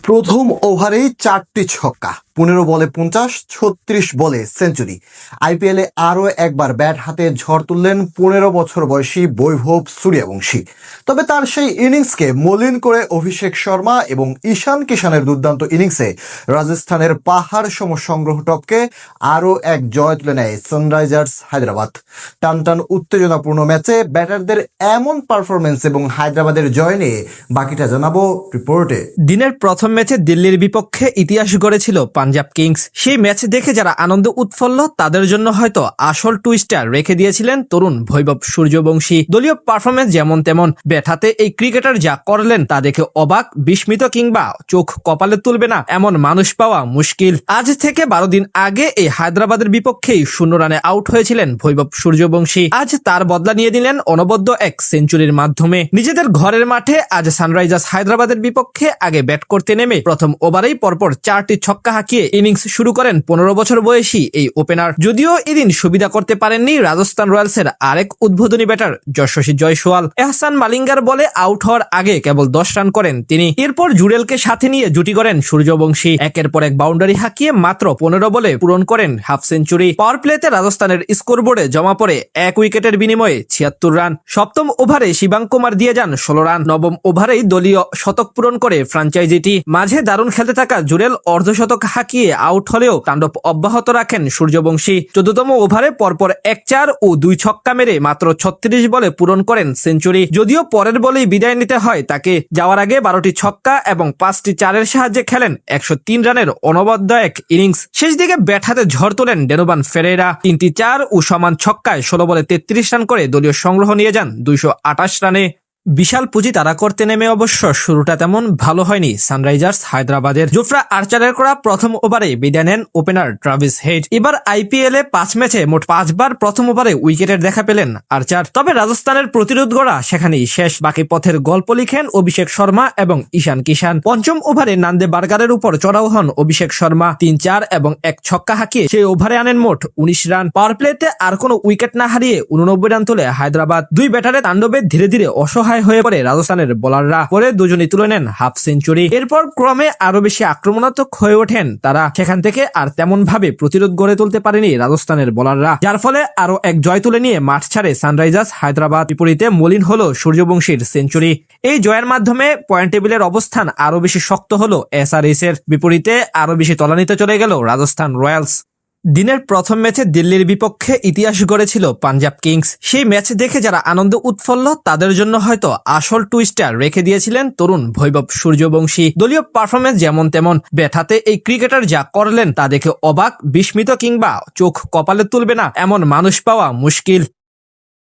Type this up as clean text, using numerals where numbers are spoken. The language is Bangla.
প্রথম ওভারেই 4টি ছক্কা, 15 বলে 50, 36 বলে সেঞ্চুরি। আইপিএলে আরও একবার ব্যাট হাতে ঝড় তুললেন 15 বছর বয়সী বৈভব সূর্যবংশী। তবে তার সেই ইনিংসকে মলিন করে অভিষেক শর্মা এবং ঈশান কিষানের দুর্দান্ত ইনিংসে রাজস্থানের পাহাড় সম সংগ্রহ টপকে আরও এক জয় তুলে নেয় সানরাইজার্স হায়দ্রাবাদ। টানটান উত্তেজনাপূর্ণ ম্যাচে ব্যাটারদের এমন পারফরমেন্স এবং হায়দ্রাবাদের জয় নিয়ে বাকিটা জানাবো রিপোর্টে। দিনের প্রথম ম্যাচে দিল্লির বিপক্ষে ইতিহাস গড়েছিল পাঞ্জাব কিংস। সেই ম্যাচ দেখে যারা আনন্দ উৎফুল্ল তাদের জন্য হয়তো আসল টুইস্টার রেখে দিয়েছিলেন তরুণ বৈভব সূর্যবংশী। দলীয় পারফরমেন্স যেমন তেমন, ব্যাট হাতে এই ক্রিকেটার যা করলেন তা দেখে অবাক, বিস্মিত কিংবা চোখ কপালে তুলবে না এমন মানুষ পাওয়া মুশকিল। আজ থেকে 12 দিন আগে এই হায়দ্রাবাদের বিপক্ষেই 0 রানে আউট হয়েছিলেন বৈভব সূর্যবংশী। আজ তার বদলা নিয়ে দিলেন অনবদ্য এক সেঞ্চুরির মাধ্যমে। নিজেদের ঘরের মাঠে আজ সানরাইজার্স হায়দ্রাবাদের বিপক্ষে আগে ব্যাট করতে নেমে প্রথম ওভারেই পরপর 4টি ছক্কা হাঁকিয়ে ইনিংস শুরু করেন 15 বছর বয়সী এই ওপেনার। যদিও এদিন সুবিধা করতে পারেননি রাজস্থান রয়্যালসের আরেক উদ্বোধনী ব্যাটার যশস্বী জয়সওয়াল। এহসান মালিঙ্গার বলে আউট হওয়ার আগে কেবল 10 রান করেন তিনি। এরপর জুডেলকে সাথে নিয়ে জুটি করেন সূর্যবংশী। একের পর এক বাউন্ডারি হাঁকিয়ে মাত্র 15 বলে পূরণ করেন হাফ সেঞ্চুরি। পাওয়ার প্লেতে রাজস্থানের স্কোরবোর্ডে জমা পড়ে 1 উইকেটের বিনিময়ে 76 রান। সপ্তম ওভারে শিবাঙ্ক কুমার দিয়ে যান 16 রান। নবম ওভারেই দলীয় শতক পূরণ করে ফ্র্যাঞ্চাইজিটি। মাঝে দারুণ খেলতে থাকা জুডেল অর্ধশতক হাঁকিয়ে আউট হলেও তাণ্ডব অব্যাহত রাখেন সূর্যবংশী। 14তম ওভারে পরপর 1-4 ও 2 ছক্কা মেরে মাত্র 36 বলে পূরণ করেন সেঞ্চুরি। যদিও পরের বলেই বিদায় নিতে হয় তাকে। যাওয়ার আগে 12টি ছক্কা এবং 5টি চারের সাহায্যে খেলেন 103 রানের অনবদ্য এক ইনিংস। শেষ দিকে ব্যাট হাতে ঝড় তোলেন ডেনোভান ফেরেইরা। 3টি 4 ও সমান ছক্কায় 16 বলে 33 রান করে দলীয় সংগ্রহ নিয়ে যান 228 রানে। বিশাল পুঁজি তারা করতে নেমে অবশ্য শুরুটা তেমন ভালো হয়নি সানরাইজার্স হায়দ্রাবাদের। জোফরা আর্চারের করা প্রথম ওভারে বিদায় নেন ওপেনার ট্রাভিস হেড। এবার আইপিএলে 5 ম্যাচে মোট 5 বার প্রথম ওভারে উইকেটের দেখা পেলেন আর্চার। তবে রাজস্থানের প্রতিরোধ গড়া সেখানেই শেষ। বাকি পথের গল্প লিখেন অভিষেক শর্মা এবং ঈশান কিষান। পঞ্চম ওভারে নান্দে বার্গারের উপর চড়াও হন অভিষেক শর্মা। 3-4 এবং 1 ছক্কা হাঁকিয়ে সেই ওভারে আনেন মোট 19 রান। পাওয়ার প্লেতে আর কোনো উইকেট না হারিয়ে 89 রান তোলে হায়দ্রাবাদ। দুই ব্যাটারে তাণ্ডবে ধীরে ধীরে অসহায় হয়ে পড়ে রাজস্থানের বোলাররা। পরে দুজনই তুলে নেন হাফ সেঞ্চুরি। এরপর ক্রমে আরো বেশি আক্রমণাত্মক হয়ে ওঠেন তারা। সেখান থেকে আর তেমন ভাবে প্রতিরোধ গড়ে তুলতে পারেনি রাজস্থানের বোলাররা, যার ফলে আরো এক জয় তুলে নিয়ে মাঠ ছাড়ে সানরাইজার্স হায়দ্রাবাদ। বিপরীতে মলিন হলো সূর্যবংশীর সেঞ্চুরি। এই জয়ের মাধ্যমে পয়েন্ট টেবিলের অবস্থান আরো বেশি শক্ত হলো এসআরএইচ এর। বিপরীতে আরো বেশি তলানিতে চলে গেল রাজস্থান রয়্যালস। দিনের প্রথম ম্যাচে দিল্লির বিপক্ষে ইতিহাস গড়েছিল পাঞ্জাব কিংস। সেই ম্যাচ দেখে যারা আনন্দ উৎফুল্ল তাদের জন্য হয়তো আসল টুইস্টার রেখে দিয়েছিলেন তরুণ বৈভব সূর্যবংশী। দলীয় পারফরমেন্স যেমন তেমন, ব্যাট হাতে এই ক্রিকেটার যা করলেন তা দেখে অবাক, বিস্মিত কিংবা চোখ কপালে তুলবে না এমন মানুষ পাওয়া মুশকিল।